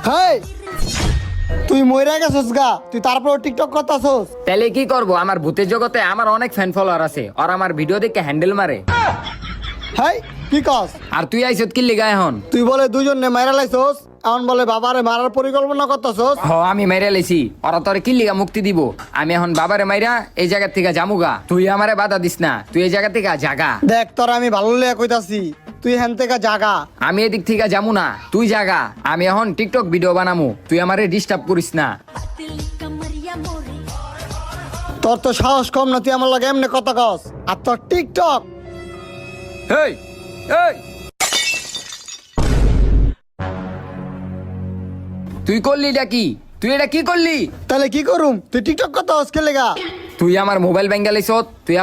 হেই তুই মইরা গেছস গা, তুই তারপর টিকটক করতাছস? তাহলে কি করব? আমার ভূতের জগতে আমার অনেক ফ্যান ফলোয়ার আছে, আর আমার ভিডিও দেখে হ্যান্ডেল মারে। হেই কি কস? আর তুই আইছত কি লিগা এখন? তুই বলে দুজন নে মাইরা লাইছস, এখন বলে বাবারে মারার পরিকল্পনা করতাছস। হ আমি মাইরা লাইছি, ওরা তোর কি লিগা মুক্তি দিব? আমি এখন বাবারে মাইরা এই জায়গা থেকে জামুগা, তুই আমারে বাধা দিস না, তুই এই জায়গা থেকে জাগা। দেখ তোর আমি ভালো লিয়া কইতাছি, তুই হেন থেকে জাগা। আমি এদিক থেকে যামু না, তুই জাগা। আমি এখন টিকটক ভিডিও বানামু, তুই আমারে ডিস্টার্ব করিস না। তোর তো সাহস কম না, তুই আমার লাগে এমনি কথা কস, আর তোর টিকটক। এই এই তুই করলি এটা কি? তুই এটা কি করলি? তাহলে কি করুম? তুই টিকটক করতাছস কে লেগা? তুই আমার মোবাইল ব্যাঙ্গালিস, তুই